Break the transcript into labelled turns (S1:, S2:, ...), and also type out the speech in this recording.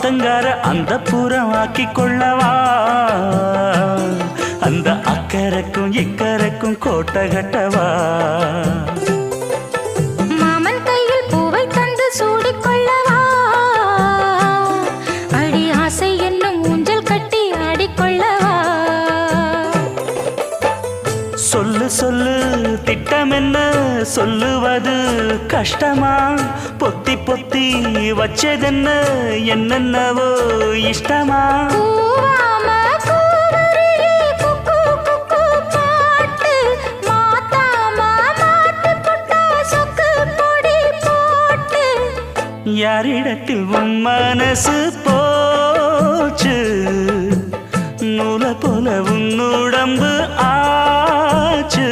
S1: ஆத்தங்கார அந்த புறமாக்கி கொள்ளவா அந்த அக்கறைக்கும் இக்கரைக்கும் கோட்டை கட்டவா
S2: மாமன் கையில் பூவை தந்து சூடிக்கொள்ளவா அடி ஆசை என்னும் ஊஞ்சல் கட்டி ஆடிக்கொள்ளவா
S1: சொல்லு சொல்லு திட்டம் என்ன சொல்லுவது கஷ்டமா பொத்தி பொத்தி வச்சதென்ன என்னென்னவோ இஷ்டமா யாரிடத்தில் உன் மனசு போச்சு நூலை போல உன் உடம்பு ஆச்சு